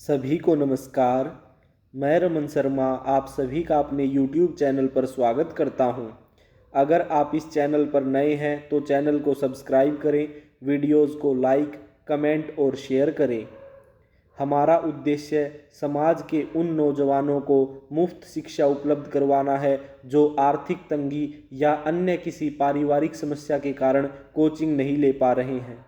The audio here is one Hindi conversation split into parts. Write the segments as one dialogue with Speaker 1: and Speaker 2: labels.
Speaker 1: सभी को नमस्कार। मैं रमन शर्मा आप सभी का अपने YouTube चैनल पर स्वागत करता हूं। अगर आप इस चैनल पर नए हैं तो चैनल को सब्सक्राइब करें, वीडियोस को लाइक, कमेंट और शेयर करें। हमारा उद्देश्य समाज के उन नौजवानों को मुफ्त शिक्षा उपलब्ध करवाना है जो आर्थिक तंगी या अन्य किसी पारिवारिक समस्या के कारण कोचिंग नहीं ले पा रहे हैं।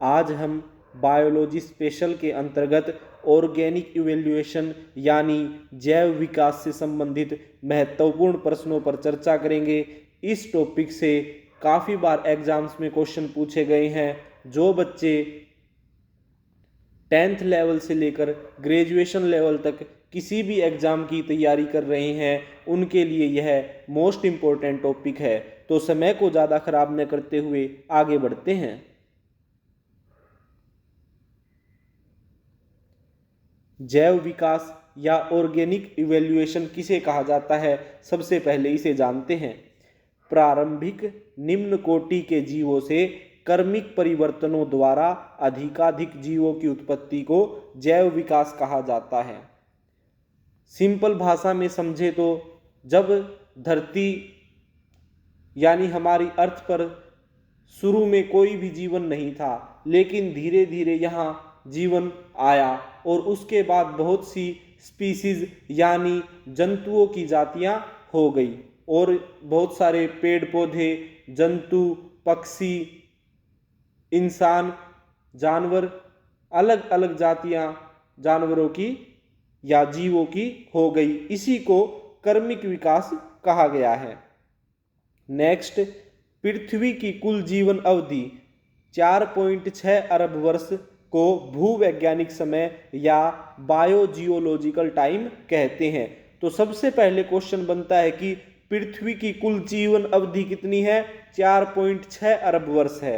Speaker 1: आज हम बायोलॉजी स्पेशल के अंतर्गत ऑर्गेनिक इवैल्यूएशन यानी जैव विकास से संबंधित महत्वपूर्ण प्रश्नों पर चर्चा करेंगे। इस टॉपिक से काफ़ी बार एग्जाम्स में क्वेश्चन पूछे गए हैं। जो बच्चे 10th लेवल से लेकर ग्रेजुएशन लेवल तक किसी भी एग्ज़ाम की तैयारी कर रहे हैं उनके लिए यह मोस्ट इम्पोर्टेंट टॉपिक है। तो समय को ज़्यादा खराब न करते हुए आगे बढ़ते हैं। जैव विकास या ऑर्गेनिक इवैल्यूएशन किसे कहा जाता है, सबसे पहले इसे जानते हैं। प्रारंभिक निम्न कोटि के जीवों से कर्मिक परिवर्तनों द्वारा अधिकाधिक जीवों की उत्पत्ति को जैव विकास कहा जाता है। सिंपल भाषा में समझे तो जब धरती यानी हमारी अर्थ पर शुरू में कोई भी जीवन नहीं था, लेकिन धीरे धीरे यहाँ जीवन आया और उसके बाद बहुत सी स्पीसीज यानी जंतुओं की जातियाँ हो गई और बहुत सारे पेड़ पौधे, जंतु, पक्षी, इंसान, जानवर, अलग अलग जातियाँ जानवरों की या जीवों की हो गई। इसी को कर्मिक विकास कहा गया है। नेक्स्ट, पृथ्वी की कुल जीवन अवधि 4.6 अरब वर्ष को भूवैज्ञानिक समय या बायोजियोलॉजिकल टाइम कहते हैं। तो सबसे पहले क्वेश्चन बनता है कि पृथ्वी की कुल जीवन अवधि कितनी है? 4.6 अरब वर्ष है।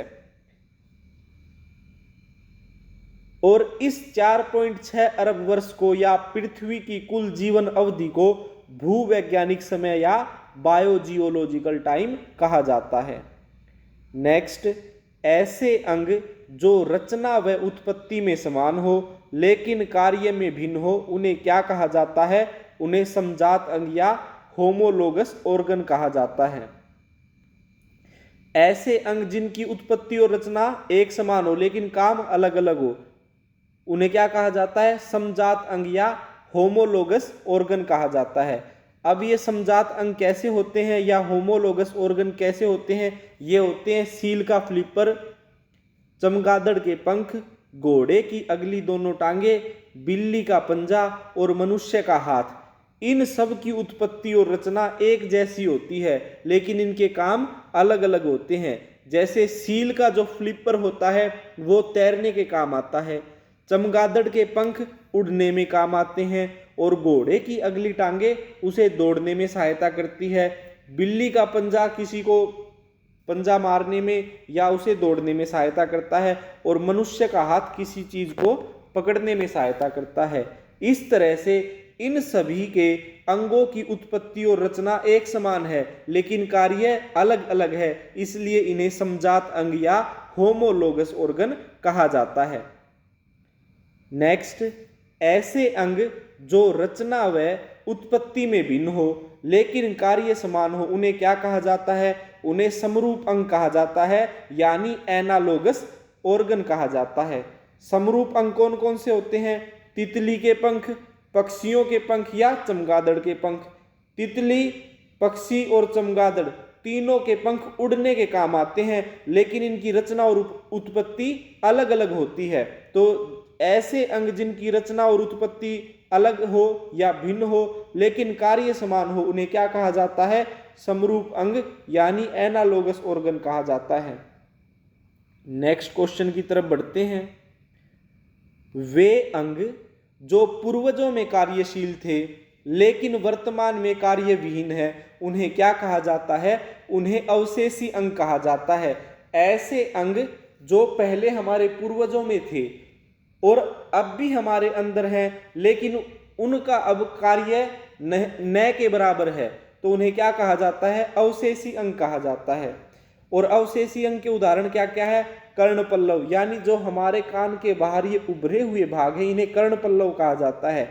Speaker 1: और इस 4.6 अरब वर्ष को या पृथ्वी की कुल जीवन अवधि को भूवैज्ञानिक समय या बायोजियोलॉजिकल टाइम कहा जाता है। नेक्स्ट, ऐसे अंग जो रचना व उत्पत्ति में समान हो लेकिन कार्य में भिन्न हो उन्हें क्या कहा जाता है? उन्हें समजात अंग या होमोलोगस ऑर्गन कहा जाता है। ऐसे अंग जिनकी उत्पत्ति और रचना एक समान हो लेकिन काम अलग अलग हो उन्हें क्या कहा जाता है? समजात अंग या होमोलोगस ऑर्गन कहा जाता है। अब ये समजात अंग कैसे होते हैं या होमोलोगस ऑर्गन कैसे होते हैं? ये होते हैं सील का फ्लिपर, चमगादड़ के पंख, घोड़े की अगली दोनों टांगे, बिल्ली का पंजा और मनुष्य का हाथ। इन सब की उत्पत्ति और रचना एक जैसी होती है लेकिन इनके काम अलग अलग होते हैं। जैसे सील का जो फ्लिपर होता है वो तैरने के काम आता है, चमगादड़ के पंख उड़ने में काम आते हैं और घोड़े की अगली टांगे उसे दौड़ने में सहायता करती है। बिल्ली का पंजा किसी को पंजा मारने में या उसे दौड़ने में सहायता करता है और मनुष्य का हाथ किसी चीज को पकड़ने में सहायता करता है। इस तरह से इन सभी के अंगों की उत्पत्ति और रचना एक समान है लेकिन कार्य अलग अलग है, इसलिए इन्हें समजात अंग या होमोलोगस ऑर्गन कहा जाता है। नेक्स्ट, ऐसे अंग जो रचना व उत्पत्ति में भिन्न हो लेकिन कार्य समान हो उन्हें क्या कहा जाता है? उन्हें समरूप अंग कहा जाता है यानी एनालोगस ऑर्गन कहा जाता है। समरूप अंग कौन कौन से होते हैं? तितली के पंख, पक्षियों के पंख या चमगादड़ के पंख। तितली, पक्षी और चमगादड़ तीनों के पंख उड़ने के काम आते हैं लेकिन इनकी रचना और उत्पत्ति अलग अलग होती है। तो ऐसे अंग जिनकी रचना और उत्पत्ति अलग हो या भिन्न हो लेकिन कार्य समान हो उन्हें क्या कहा जाता है? समरूप अंग यानी एनालोगस ऑर्गन कहा जाता है। नेक्स्ट क्वेश्चन की तरफ बढ़ते हैं। वे अंग जो पूर्वजों में कार्यशील थे लेकिन वर्तमान में कार्य विहीन है उन्हें क्या कहा जाता है? उन्हें अवशेषी अंग कहा जाता है। ऐसे अंग जो पहले हमारे पूर्वजों में थे और अब भी हमारे अंदर हैं लेकिन उनका अब कार्य न के बराबर है तो उन्हें क्या कहा जाता है? अवशेषी अंग कहा जाता है। और अवशेषी अंग के उदाहरण क्या क्या है? कर्ण पल्लव, यानी जो हमारे कान के बाहर ये उभरे हुए भाग हैं इन्हें कर्ण पल्लव कहा जाता है।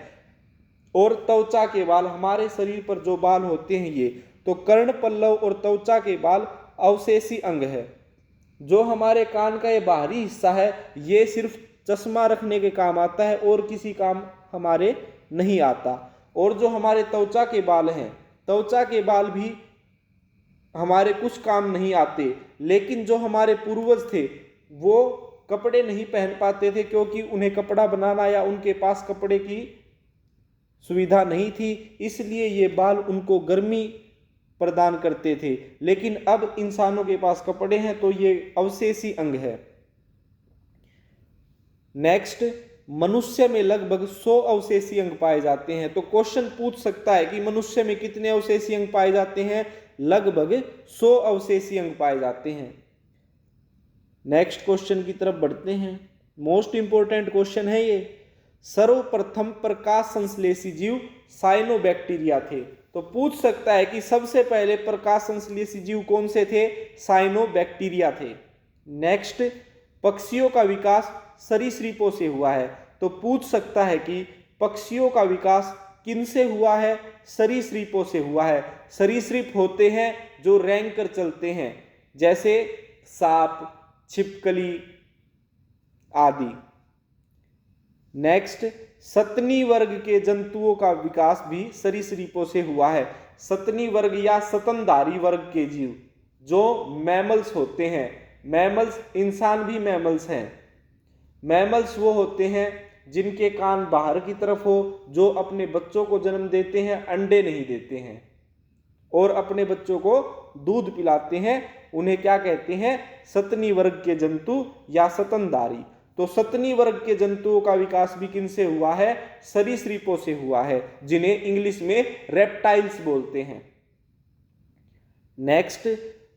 Speaker 1: और त्वचा के बाल, हमारे शरीर पर जो बाल होते हैं ये, तो कर्ण पल्लव और त्वचा के बाल अवशेषी अंग है। जो हमारे कान का ये बाहरी हिस्सा है ये सिर्फ चश्मा रखने के काम आता है और किसी काम हमारे नहीं आता। और जो हमारे त्वचा के बाल हैं, त्वचा के बाल भी हमारे कुछ काम नहीं आते। लेकिन जो हमारे पूर्वज थे वो कपड़े नहीं पहन पाते थे क्योंकि उन्हें कपड़ा बनाना या उनके पास कपड़े की सुविधा नहीं थी, इसलिए ये बाल उनको गर्मी प्रदान करते थे। लेकिन अब इंसानों के पास कपड़े हैं तो ये अवशेषी अंग है। नेक्स्ट, मनुष्य में लगभग 100 अवशेषी अंग पाए जाते हैं। तो क्वेश्चन पूछ सकता है कि मनुष्य में कितने अवशेषी अंग पाए जाते हैं? लगभग 100 अवशेषी अंग पाए जाते हैं। नेक्स्ट क्वेश्चन की तरफ बढ़ते हैं। मोस्ट इंपोर्टेंट क्वेश्चन है ये। सर्वप्रथम प्रकाश संश्लेषी जीव साइनोबैक्टीरिया थे। तो पूछ सकता है कि सबसे पहले प्रकाश संश्लेषी जीव कौन से थे? साइनोबैक्टीरिया थे। नेक्स्ट, पक्षियों का विकास सरीसृपों से हुआ है। तो पूछ सकता है कि पक्षियों का विकास किनसे हुआ है? सरीसृपों से हुआ है। सरीसृप होते हैं जो रेंग कर चलते हैं, जैसे सांप, छिपकली आदि। नेक्स्ट, सतनी वर्ग के जंतुओं का विकास भी सरीसृपों से हुआ है। सतनी वर्ग या स्तनधारी वर्ग के जीव जो मैमल्स होते हैं, मैमल्स, इंसान भी मैमल्स हैं। मैमल्स वो होते हैं जिनके कान बाहर की तरफ हो, जो अपने बच्चों को जन्म देते हैं, अंडे नहीं देते हैं और अपने बच्चों को दूध पिलाते हैं। उन्हें क्या कहते हैं? सतनी वर्ग के जंतु या स्तनधारी। तो सतनी वर्ग के जंतुओं का विकास भी किनसे हुआ है? सरीसृपों से हुआ है, जिन्हें इंग्लिश में रेप्टाइल्स बोलते हैं। नेक्स्ट,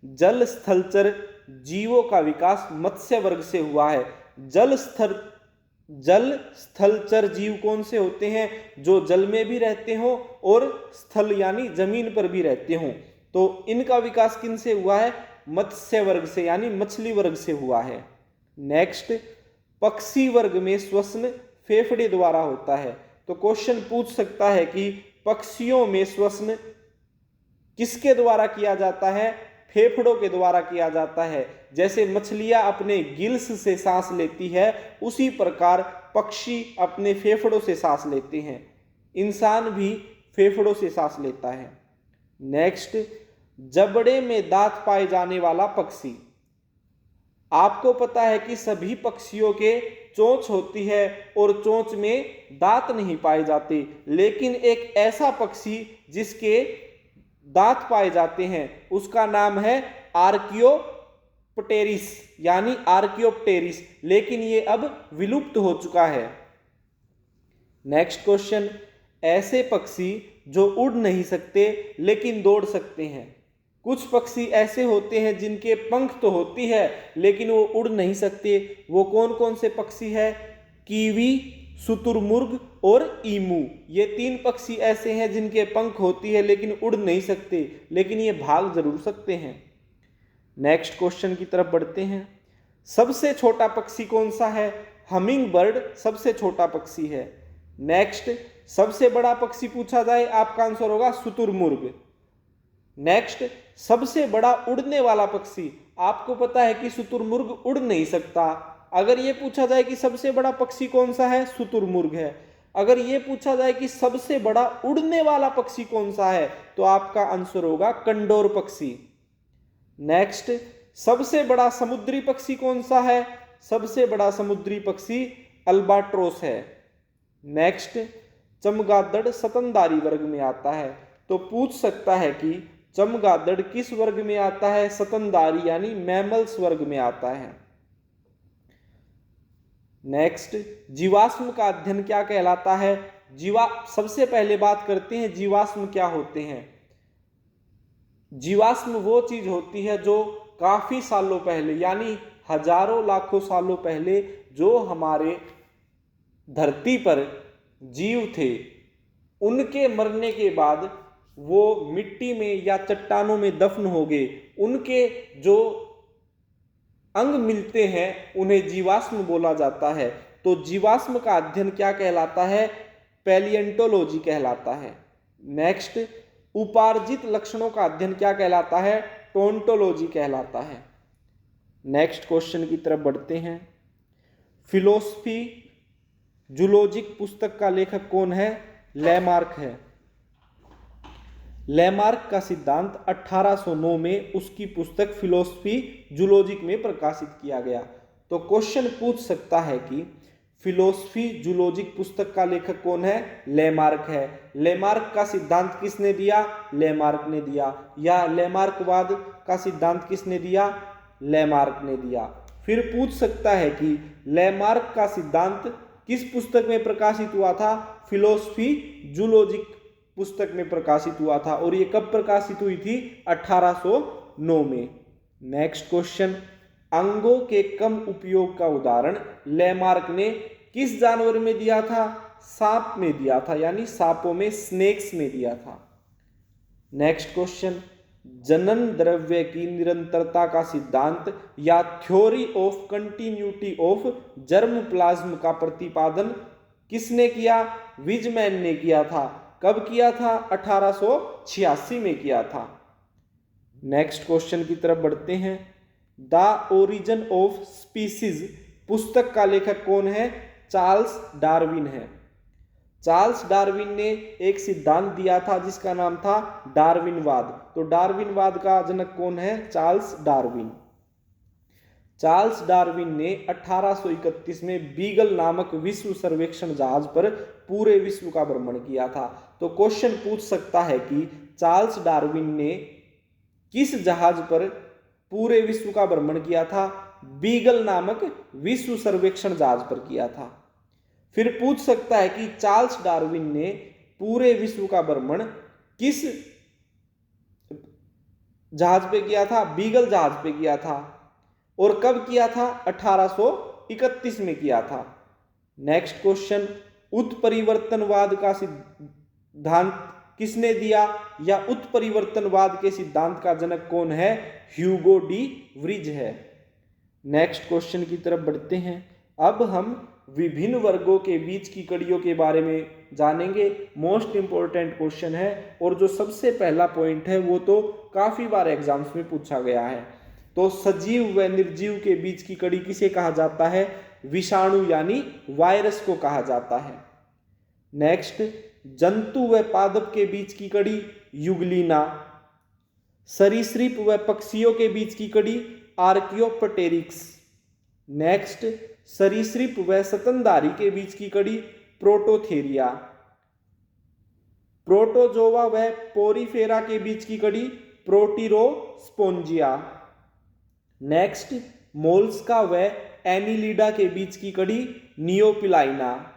Speaker 1: जल स्थलचर जीवों का विकास मत्स्य वर्ग से हुआ है। जल स्थलचर जीव कौन से होते हैं? जो जल में भी रहते हो और स्थल यानी जमीन पर भी रहते हो। तो इनका विकास किनसे हुआ है? मत्स्य वर्ग से यानी मछली वर्ग से हुआ है। नेक्स्ट, पक्षी वर्ग में श्वसन फेफड़े द्वारा होता है। तो क्वेश्चन पूछ सकता है कि पक्षियों में श्वसन किसके द्वारा किया जाता है? फेफड़ों के द्वारा किया जाता है। जैसे मछलियां अपने गिल्स से सांस लेती है, उसी प्रकार पक्षी अपने फेफड़ों से सांस लेते हैं। इंसान भी फेफड़ों से सांस लेता है। नेक्स्ट, जबड़े में दांत पाए जाने वाला पक्षी। आपको पता है कि सभी पक्षियों के चोंच होती है और चोंच में दांत नहीं पाए जाते, लेकिन एक ऐसा पक्षी जिसके दांत पाए जाते हैं उसका नाम है आर्कियोप्टेरिस यानी आर्कियोप्टेरिस, लेकिन ये अब विलुप्त हो चुका है। नेक्स्ट क्वेश्चन, ऐसे पक्षी जो उड़ नहीं सकते लेकिन दौड़ सकते हैं। कुछ पक्षी ऐसे होते हैं जिनके पंख तो होती है लेकिन वो उड़ नहीं सकते। वो कौन कौन से पक्षी है? कीवी, शुतुरमुर्ग और ईमू। ये 3 पक्षी ऐसे हैं जिनके पंख होती है लेकिन उड़ नहीं सकते, लेकिन ये भाग जरूर सकते हैं। नेक्स्ट क्वेश्चन की तरफ बढ़ते हैं। सबसे छोटा पक्षी कौन सा है? हमिंग बर्ड सबसे छोटा पक्षी है। नेक्स्ट, सबसे बड़ा पक्षी पूछा जाए, आपका आंसर होगा शुतुरमुर्ग। नेक्स्ट, सबसे बड़ा उड़ने वाला पक्षी। आपको पता है कि शुतुरमुर्ग उड़ नहीं सकता। अगर ये पूछा जाए कि सबसे बड़ा पक्षी कौन सा है, शुतुरमुर्ग है। अगर ये पूछा जाए कि सबसे बड़ा उड़ने वाला पक्षी कौन सा है, तो आपका आंसर होगा कंडोर पक्षी। नेक्स्ट, सबसे बड़ा समुद्री पक्षी कौन सा है? सबसे बड़ा समुद्री पक्षी अल्बाट्रोस है। नेक्स्ट, चमगादड़ स्तनधारी वर्ग में आता है। तो पूछ सकता है कि चमगादड़ किस वर्ग में आता है? स्तनधारी यानी मैमल्स वर्ग में आता है। नेक्स्ट, जीवाश्म का अध्ययन क्या कहलाता है? सबसे पहले बात करते हैं जीवाश्म क्या होते हैं। जीवाश्म वो चीज होती है जो काफी सालों पहले यानी हजारों लाखों सालों पहले जो हमारे धरती पर जीव थे, उनके मरने के बाद वो मिट्टी में या चट्टानों में दफन हो गए। उनके जो अंग मिलते हैं उन्हें जीवाश्म बोला जाता है। तो जीवाश्म का अध्ययन क्या कहलाता है? पैलिएंटोलॉजी कहलाता है। नेक्स्ट, उपार्जित लक्षणों का अध्ययन क्या कहलाता है? टोंटोलॉजी कहलाता है। नेक्स्ट क्वेश्चन की तरफ बढ़ते हैं। फिलोसफी जूलॉजिक पुस्तक का लेखक कौन है? लैमार्क है। लैमार्क का सिद्धांत 1809 में उसकी पुस्तक फिलोसफी जूलॉजिक में प्रकाशित किया गया। तो क्वेश्चन पूछ सकता है कि फिलोसफी जूलॉजिक पुस्तक का लेखक कौन है? लैमार्क है। लैमार्क का सिद्धांत किसने दिया? लैमार्क ने दिया। या लैमार्कवाद का सिद्धांत किसने दिया? लैमार्क ने दिया। फिर पूछ सकता है कि लैमार्क का सिद्धांत किस पुस्तक में प्रकाशित हुआ था? फिलोसफी जूलॉजिक पुस्तक में प्रकाशित हुआ था। और ये कब प्रकाशित हुई थी? 1809 में। नेक्स्ट क्वेश्चन, अंगों के कम उपयोग का उदाहरण लैमार्क ने किस जानवर में दिया था? सांप में दिया था, यानी सांपों में, स्नेक्स में दिया था। नेक्स्ट क्वेश्चन, जनन द्रव्य की निरंतरता का सिद्धांत या theory of continuity of germ plasm का प्रतिपादन किसने किया? विजमैन ने किया था। कब किया था? 1886 में किया था। नेक्स्ट क्वेश्चन की तरफ बढ़ते हैं। द ओरिजिन ऑफ स्पीसीज पुस्तक का लेखक कौन है? चार्ल्स डार्विन है। चार्ल्स डार्विन ने एक सिद्धांत दिया था जिसका नाम था डार्विनवाद। तो डार्विनवाद का जनक कौन है? Charles Darwin. चार्ल्स डार्विन ने 1831 में बीगल नामक विश्व सर्वेक्षण जहाज पर पूरे विश्व का भ्रमण किया था। तो क्वेश्चन पूछ सकता है कि चार्ल्स डार्विन ने किस जहाज पर पूरे विश्व का भ्रमण किया था? बीगल नामक विश्व सर्वेक्षण जहाज पर किया था। फिर पूछ सकता है कि चार्ल्स डार्विन ने पूरे विश्व का भ्रमण किस जहाज पे किया था? बीगल जहाज पे किया था। और कब किया था? 1831 में किया था। नेक्स्ट क्वेश्चन, उत्परिवर्तनवाद का सिद्धांत किसने दिया? या उत्परिवर्तनवाद के सिद्धांत का जनक कौन है? ह्यूगो डी व्रिज है। नेक्स्ट क्वेश्चन की तरफ बढ़ते हैं। अब हम विभिन्न वर्गों के बीच की कड़ियों के बारे में जानेंगे। मोस्ट इंपॉर्टेंट क्वेश्चन है और जो सबसे पहला पॉइंट है वो तो काफी बार एग्जाम्स में पूछा गया है। तो सजीव व निर्जीव के बीच की कड़ी किसे कहा जाता है? विषाणु यानी वायरस को कहा जाता है। नेक्स्ट, जंतु व पादप के बीच की कड़ी युगलीना। सरीसृप व पक्षियों के बीच की कड़ी आर्कियोप्टेरिक्स। नेक्स्ट, सरीसृप व स्तनधारी के बीच की कड़ी प्रोटोथेरिया। प्रोटोजोआ व पोरीफेरा के बीच की कड़ी प्रोटीरोस्पोंजिया। नेक्स्ट, मोल्स्का व एनिलिडा के बीच की कड़ी नियोपिलाइना।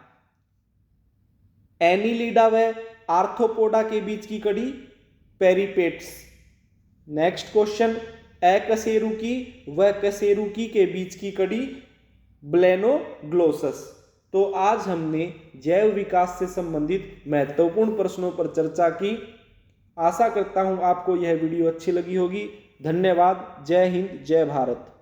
Speaker 1: एनिलिडा व आर्थ्रोपोडा के बीच की कड़ी पेरिपेट्स। नेक्स्ट क्वेश्चन, अकशेरुकी व कशेरुकी के बीच की कड़ी ब्लेनोग्लोसस। तो आज हमने जैव विकास से संबंधित महत्वपूर्ण प्रश्नों पर चर्चा की। आशा करता हूं आपको यह वीडियो अच्छी लगी होगी। धन्यवाद। जय हिंद, जय भारत।